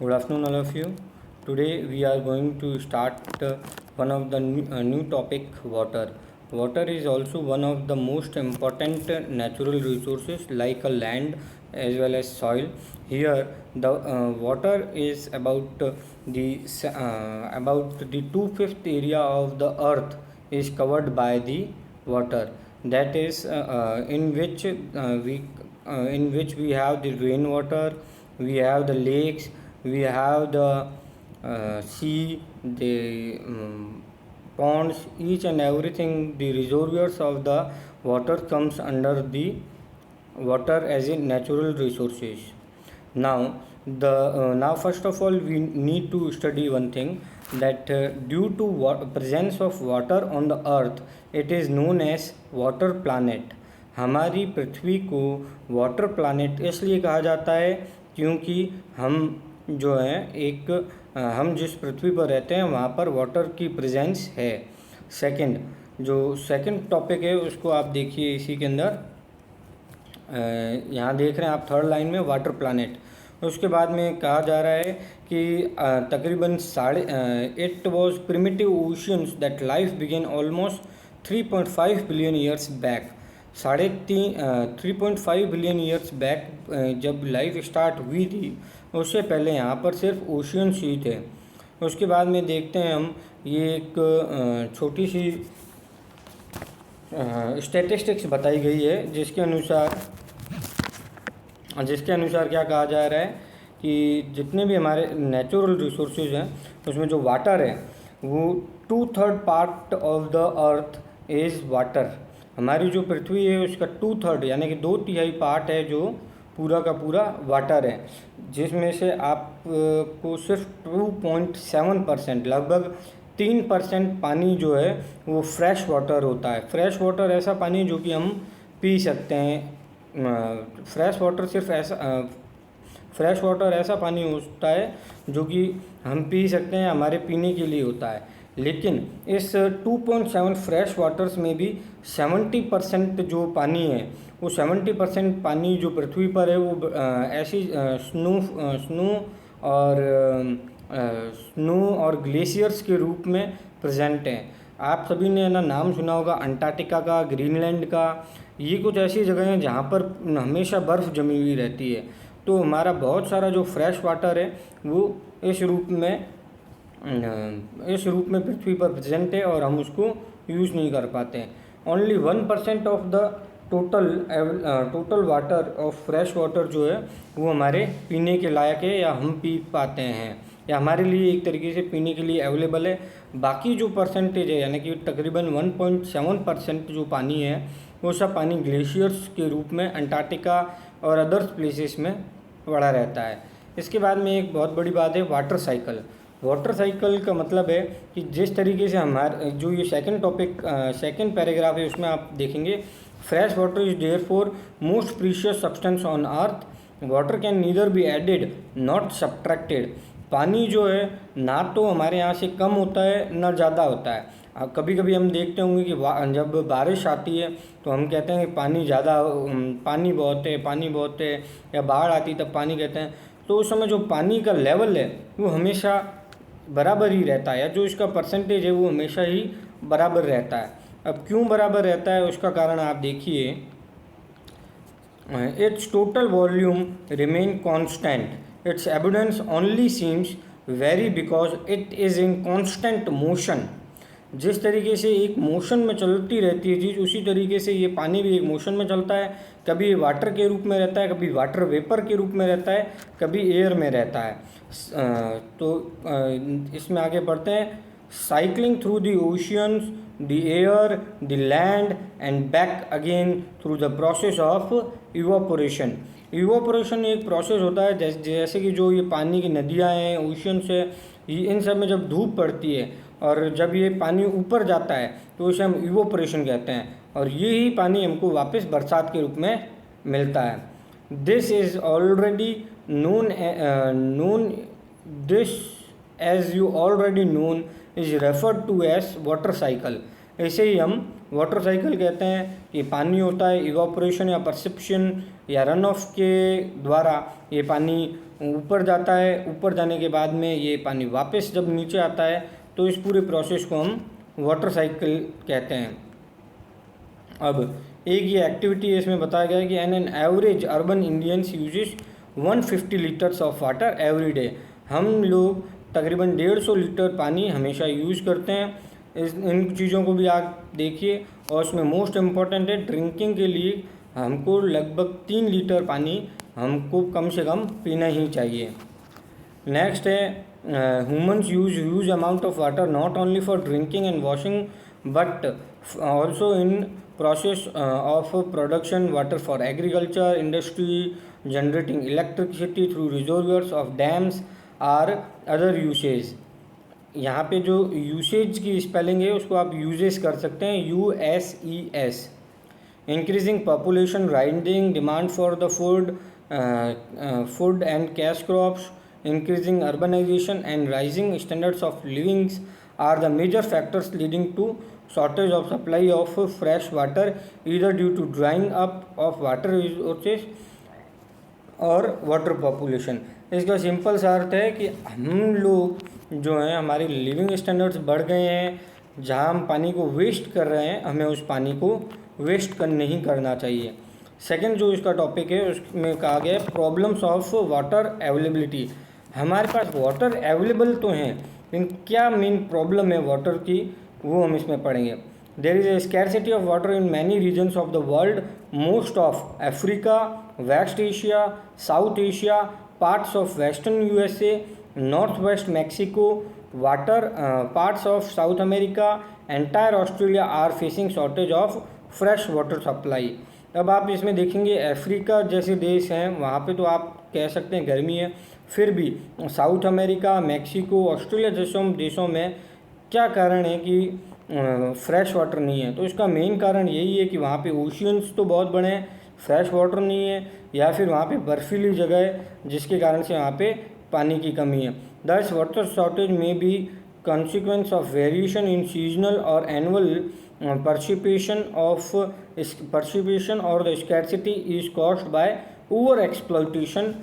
Good afternoon, all of you. Today we are going to start one of the new topic, water. Water is also one of the most important natural resources like a land as well as soil. Here, the water is about the 2/5 area of the earth is covered by the water. That is in which we have the rainwater, we have the lakes, we have the sea, the ponds, each and everything. The reservoirs of the water comes under the water as a natural resources. Now first of all we need to study one thing, that due to presence of water on the earth, it is known as water planet. हमारी पृथ्वी को water planet इसलिए कहा जाता है क्योंकि हम जो है हम जिस पृथ्वी पर रहते हैं वहाँ पर वाटर की प्रेजेंस है। सेकंड टॉपिक है उसको आप देखिए इसी के अंदर, यहाँ देख रहे हैं आप थर्ड लाइन में वाटर प्लानट। उसके बाद में कहा जा रहा है कि तकरीबन it was primitive oceans that life began almost 3.5 billion years back. 3.5 billion years back जब लाइफ स्टार्ट हुई थी, उससे पहले यहाँ पर सिर्फ ओशियंस ही थे। उसके बाद में देखते हैं हम, ये एक छोटी सी स्टैटिस्टिक्स बताई गई है जिसके अनुसार क्या कहा जा रहा है कि जितने भी हमारे नेचुरल रिसोर्सेज हैं उसमें जो वाटर है वो 2/3 part of the earth is water. हमारी जो पृथ्वी है उसका 2/3 यानी कि 2/3 पार्ट है जो पूरा का पूरा वाटर है, जिसमें से आपको सिर्फ 2.7% लगभग 3% पानी जो है वो फ्रेश वाटर होता है। फ्रेश वाटर ऐसा पानी जो कि हम पी सकते हैं। फ्रेश वाटर ऐसा पानी होता है जो कि हम पी सकते हैं, हमारे पीने के लिए होता है। लेकिन इस 2.7 फ्रेश वाटर्स में भी 70% जो पानी है वो 70% पानी जो पृथ्वी पर है वो ऐसी स्नो और ग्लेशियर्स के रूप में प्रेजेंट हैं। आप सभी ने ना नाम सुना होगा अंटार्कटिका का, ग्रीनलैंड का। ये कुछ ऐसी जगह हैं जहाँ पर हमेशा बर्फ़ जमी हुई रहती है। तो हमारा बहुत सारा जो फ्रेश वाटर है वो इस रूप में पृथ्वी पर प्रेजेंट है और हम उसको यूज़ नहीं कर पाते हैं। Only 1% of the total water of fresh water जो है वो हमारे पीने के लायक है या हम पी पाते हैं या हमारे लिए एक तरीके से पीने के लिए अवेलेबल है। बाकी जो परसेंटेज है यानी कि तकरीबन 1.7% जो पानी है वो सब पानी ग्लेशियर्स के रूप में अंटार्कटिका और अदर्स प्लेसेस में पड़ा रहता है। इसके बाद में एक बहुत बड़ी बात है वाटर साइकिल। वाटर साइकिल का मतलब है कि जिस तरीके से हमारे जो ये सेकंड पैराग्राफ है उसमें आप देखेंगे, fresh water is therefore most precious substance on earth, water can neither be added not subtracted. पानी जो है ना तो हमारे यहाँ से कम होता है ना ज़्यादा होता है। कभी कभी हम देखते होंगे कि जब बारिश आती है तो हम कहते हैं कि पानी बहुत है, या बाढ़ आती तब पानी कहते हैं। तो उस समय जो पानी का लेवल है वो हमेशा बराबर ही रहता है, या जो इसका परसेंटेज है वो हमेशा ही बराबर रहता है। अब क्यों बराबर रहता है उसका कारण आप देखिए, it's total volume remain constant, it's abundance only seems very because it is in constant motion. जिस तरीके से एक मोशन में चलती रहती है चीज़, उसी तरीके से ये पानी भी एक मोशन में चलता है। कभी ये वाटर के रूप में रहता है, कभी वाटर वेपर के रूप में रहता है, कभी एयर में रहता है। इसमें आगे बढ़ते हैं। Cycling through the oceans, the air, the land and back again through the process of evaporation. Evaporation एक प्रोसेस होता है जैसे कि जो ये पानी की नदियाँ हैं, ओशियंस है, इन सब में जब धूप पड़ती है और जब ये पानी ऊपर जाता है तो इसे हम इवोपरेशन कहते हैं, और ये ही पानी हमको वापस बरसात के रूप में मिलता है। This is already this as you already known is referred to as water cycle. ऐसे ही हम वाटर साइकिल कहते हैं कि पानी होता है इवापोरेशन या परसिप्शन या रन ऑफ के द्वारा ये पानी ऊपर जाता है, ऊपर जाने के बाद में ये पानी वापस जब नीचे आता है तो इस पूरे प्रोसेस को हम वाटर साइकिल कहते हैं। अब एक ये एक्टिविटी है, इसमें बताया गया है कि an average urban Indians uses 150 litres of water every day. हम लोग तकरीबन 150 लीटर पानी हमेशा यूज़ करते हैं। इन चीज़ों को भी आप देखिए, और उसमें मोस्ट इम्पॉर्टेंट है ड्रिंकिंग के लिए हमको लगभग 3 लीटर पानी हमको कम से कम पीना ही चाहिए। नेक्स्ट है humans use huge amount of water not only for drinking and washing but also in process of production water for agriculture industry, generating electricity through reservoirs of dams or other uses। यहाँ पे जो usage की spelling है उसको आप uses कर सकते हैं, USES। Increasing population, rising demand for the food and cash crops, increasing urbanisation and rising standards of livings are the major factors leading to shortage of supply of fresh water either due to drying up of water resources और water population. इसका simple सा अर्थ है कि हम लोग जो हैं हमारी लिविंग स्टैंडर्ड्स बढ़ गए हैं, जहाँ हम पानी को वेस्ट कर रहे हैं हमें उस पानी को वेस्ट नहीं करना चाहिए। सेकंड जो इसका टॉपिक है उसमें कहा गया है प्रॉब्लम्स ऑफ वाटर अवेलेबिलिटी। हमारे पास वाटर अवेलेबल तो हैं लेकिन क्या मेन प्रॉब्लम है वाटर की वो हम इसमें पढ़ेंगे। There is a scarcity of water in many regions of the world, most of Africa, West Asia, South Asia, parts of western USA, north west Mexico, water parts of South America, entire Australia are facing shortage of fresh water supply. अब आप इसमें देखेंगे Africa जैसे देश हैं वहाँ पे तो आप कह सकते हैं गर्मी है, फिर भी साउथ अमेरिका, मैक्सिको, ऑस्ट्रेलिया जैसे देशों में क्या कारण है कि फ्रेश वाटर नहीं है। तो इसका मेन कारण यही है कि वहाँ पे ओशियंस तो बहुत बड़े हैं, फ्रेश वाटर नहीं है, या फिर वहाँ पे बर्फीली जगह है जिसके कारण से वहाँ पे पानी की कमी है। दस वाटर शॉर्टेज में B consequence of variation in seasonal or annual precipitation or the scarcity is caused by over exploitation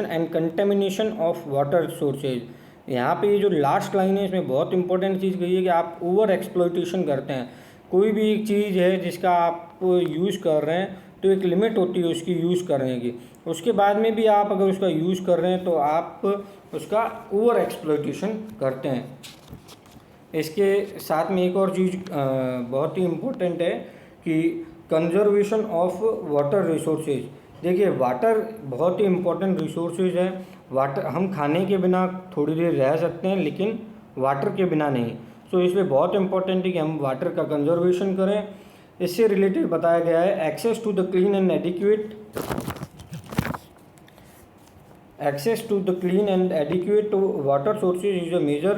and contamination of water sources। यहाँ पे ये जो लास्ट लाइन है इसमें बहुत इंपॉर्टेंट चीज़ कही है कि आप ओवर एक्सप्लॉइटेशन करते हैं। कोई भी एक चीज़ है जिसका आप यूज़ कर रहे हैं तो एक लिमिट होती है उसकी यूज़ करने की, उसके बाद में भी आप अगर उसका यूज़ कर रहे हैं तो आप उसका ओवर एक्सप्लॉइटेशन करते हैं। इसके साथ में एक और चीज़ बहुत ही इम्पोर्टेंट है कि कंजर्वेशन ऑफ वाटर रिसोर्सेज। देखिए वाटर बहुत ही इम्पोर्टेंट रिसोर्सेज है। वाटर हम खाने के बिना थोड़ी देर रह सकते हैं लेकिन वाटर के बिना नहीं। सो इसलिए बहुत इम्पोर्टेंट है कि हम वाटर का कंजर्वेशन करें। इससे रिलेटेड बताया गया है access to the clean and adequate water sources is a major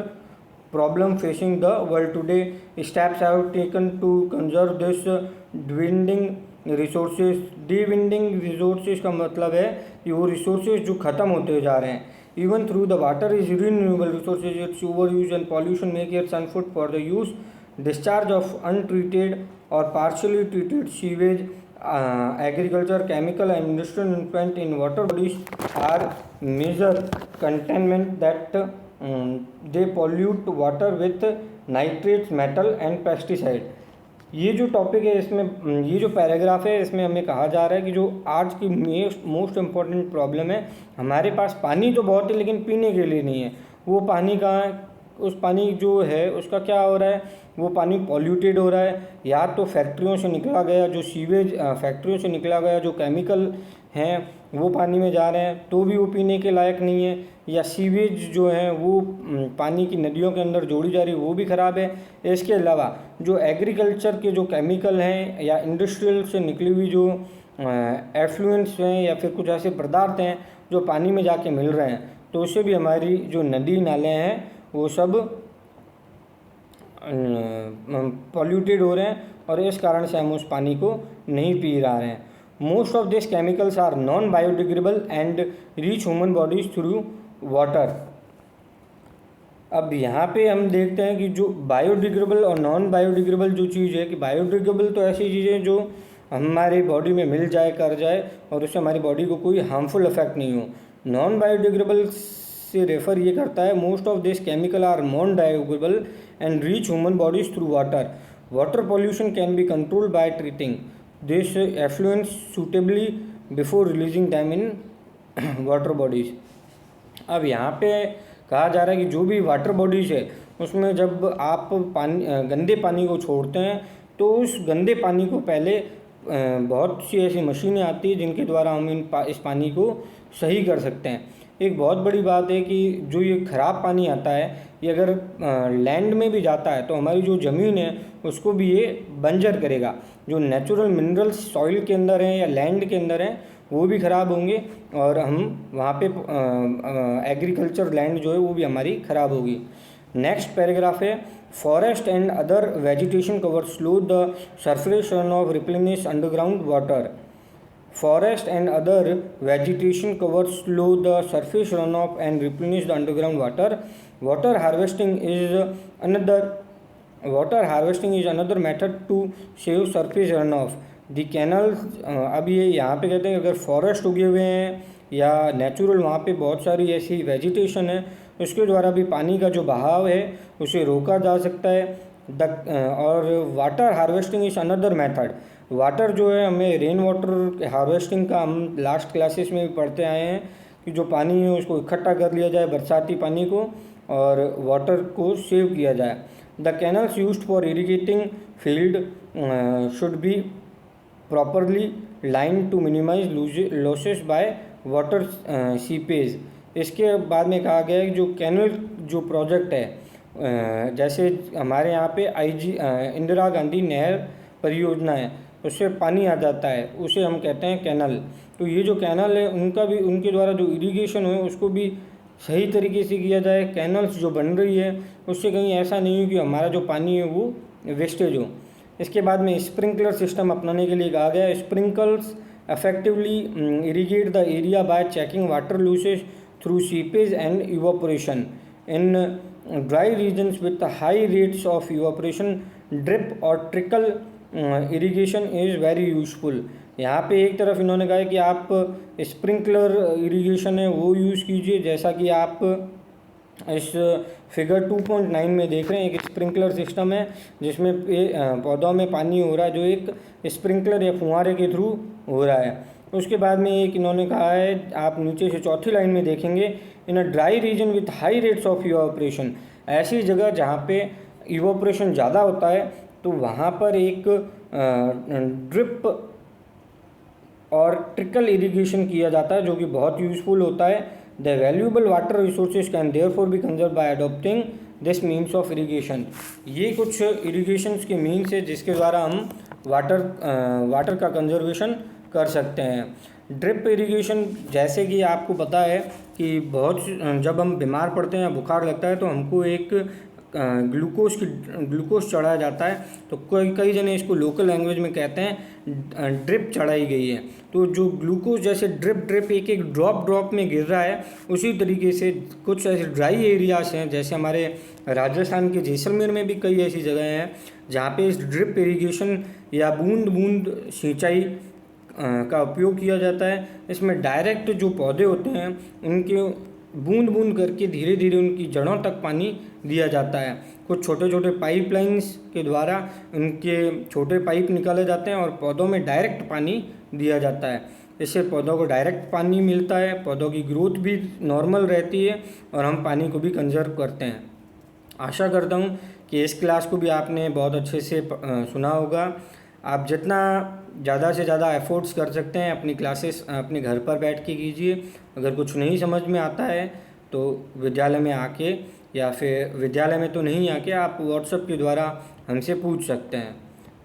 problem facing the world today. Steps have taken to conserve this dwindling resources का मतलब है कि वो रिसोर्सेज जो ख़त्म होते जा रहे हैं। Even through the water is renewable resources, it's over use and pollution make it unfit for the use. Discharge of untreated or partially treated sewage, agriculture, chemical and industrial effluent in water bodies are major contaminant that they pollute water with nitrates, metal and pesticide। ये जो topic है इसमें ये जो paragraph है इसमें हमें कहा जा रहा है कि जो आज की मोस्ट इम्पॉर्टेंट प्रॉब्लम है, हमारे पास पानी तो बहुत है लेकिन पीने के लिए नहीं है। वो पानी कहाँ है? उस पानी जो है उसका क्या हो रहा है, वो पानी पॉल्यूटेड हो रहा है, या तो फैक्ट्रियों से निकला गया जो सीवेज फैक्ट्रियों से निकला गया जो केमिकल हैं वो पानी में जा रहे हैं तो भी वो पीने के लायक नहीं है, या सीवेज जो है वो पानी की नदियों के अंदर जोड़ी जा रही है वो भी ख़राब है। इसके अलावा जो एग्रीकल्चर के जो केमिकल हैं या इंडस्ट्रियल से निकली हुई जो एफ्लुएंट्स हैं या फिर कुछ ऐसे पदार्थ हैं जो पानी में जाके मिल रहे हैं तो उससे भी हमारी जो नदी नाले हैं वो सब पॉल्यूटेड हो रहे हैं और इस कारण से हम उस पानी को नहीं पी रहे हैं। Most of this chemicals are non biodegradable and reach human bodies through water. अब यहाँ पे हम देखते हैं कि जो बायोडिग्रेडेबल और नॉन बायोडिग्रेडेबल जो चीज़ है, कि बायोडिग्रेडेबल तो ऐसी चीज़ें जो हमारी बॉडी में मिल जाए, कर जाए और उससे हमारी बॉडी को कोई हार्मफुल इफेक्ट नहीं हो। नॉन बायोडिग्रेडेबल से रेफर ये करता है most of this chemical are non biodegradable and reach human bodies through water. Water pollution can be controlled by treating this effluence suitably before releasing them in water bodies. अब यहाँ पे कहा जा रहा है कि जो भी वाटर बॉडीज है उसमें जब आप पानी गंदे पानी को छोड़ते हैं तो उस गंदे पानी को पहले बहुत सी ऐसी मशीनें आती हैं जिनके द्वारा हम इस पानी को सही कर सकते हैं। एक बहुत बड़ी बात है कि जो ये ख़राब पानी आता है ये अगर लैंड में भी जाता है तो हमारी जो ज़मीन है उसको भी ये बंजर करेगा। जो नेचुरल मिनरल्स सॉइल के अंदर हैं या लैंड के अंदर हैं वो भी ख़राब होंगे और हम वहाँ पे एग्रीकल्चर लैंड जो है वो भी हमारी ख़राब होगी। नेक्स्ट पैराग्राफ है forest and other vegetation cover slow the surface run of replenish underground water. Forest and other vegetation cover slow the surface runoff and replenish the underground water. Water harvesting is another method to save surface runoff. The canals अब ये यहाँ पे कहते हैं अगर forest उगे हुए हैं या नेचुरल वहाँ पे बहुत सारी ऐसी वेजिटेशन है उसके द्वारा भी पानी का जो बहाव है उसे रोका जा सकता है। और water harvesting is another method. Water जो है हमें रेन वाटर हार्वेस्टिंग का हम लास्ट क्लासेस में भी पढ़ते आए हैं कि जो पानी है उसको इकट्ठा कर लिया जाए, बरसाती पानी को, और वाटर को सेव किया जाए। The canals used for irrigating field should be properly line to minimize losses by water seepage. इसके बाद में कहा गया है कि जो कैनल जो प्रोजेक्ट है जैसे हमारे यहाँ पे इंदिरा गांधी नहर परियोजना है उससे पानी आ जाता है उसे हम कहते हैं कैनल। तो ये जो कैनल है उनका भी उनके द्वारा जो इरिगेशन है उसको भी सही तरीके से किया जाए। कैनल्स जो बन रही है उससे कहीं ऐसा नहीं हो कि हमारा जो पानी है वो वेस्टेज हो। इसके बाद में स्प्रिंकलर सिस्टम अपनाने के लिए कहा गया है। Sprinkles effectively irrigate the area by checking water losses through seepage and evaporation. In dry regions with high rates of evaporation, drip or trickle irrigation is very useful. यहाँ पे एक तरफ इन्होंने कहा है कि आप स्प्रिंकलर इरिगेशन है वो यूज़ कीजिए, जैसा कि आप इस फिगर 2.9 में देख रहे हैं। एक स्प्रिंकलर सिस्टम है जिसमें पौधों में पानी हो रहा है जो एक स्प्रिंकलर या फुहारे के थ्रू हो रहा है। उसके बाद में एक इन्होंने कहा है, आप नीचे से चौथी लाइन में देखेंगे, in a dry region with high rates of evaporation. ऐसी जगह जहाँ पे इवापोरेशन ज़्यादा होता है तो वहाँ पर एक ड्रिप और ट्रिकल इरिगेशन किया जाता है जो कि बहुत यूज़फुल होता है। The valuable water resources can therefore B conserve bye adopting this means of irrigation. ये कुछ इरिगेशन के मीन्स है जिसके द्वारा हम वाटर का कंजर्वेशन कर सकते हैं। ड्रिप इरिगेशन, जैसे कि आपको पता है कि जब हम बीमार पड़ते हैं या बुखार लगता है तो हमको एक ग्लूकोज चढ़ाया जाता है। तो कई जने इसको लोकल लैंग्वेज में कहते हैं ड्रिप चढ़ाई गई है। तो जो ग्लूकोज जैसे ड्रिप एक एक ड्रॉप में गिर रहा है, उसी तरीके से कुछ ऐसे ड्राई एरियाज हैं जैसे हमारे राजस्थान के जैसलमेर में भी कई ऐसी जगह हैं जहाँ पे इस ड्रिप इरिगेशन या बूंद बूंद सिंचाई का उपयोग किया जाता है। इसमें डायरेक्ट जो पौधे होते हैं उनके बूंद बूंद करके धीरे धीरे उनकी जड़ों तक पानी दिया जाता है। कुछ छोटे छोटे पाइपलाइंस के द्वारा उनके छोटे पाइप निकाले जाते हैं और पौधों में डायरेक्ट पानी दिया जाता है। इससे पौधों को डायरेक्ट पानी मिलता है, पौधों की ग्रोथ भी नॉर्मल रहती है और हम पानी को भी कंजर्व करते हैं। आशा करता हूँ कि इस क्लास को भी आपने बहुत अच्छे से सुना होगा। आप जितना ज़्यादा से ज़्यादा एफर्ट्स कर सकते हैं अपनी क्लासेस अपने घर पर बैठ के कीजिए। अगर कुछ नहीं समझ में आता है तो विद्यालय में आके, या फिर विद्यालय में तो नहीं आके आप व्हाट्सएप के द्वारा हमसे पूछ सकते हैं।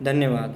धन्यवाद।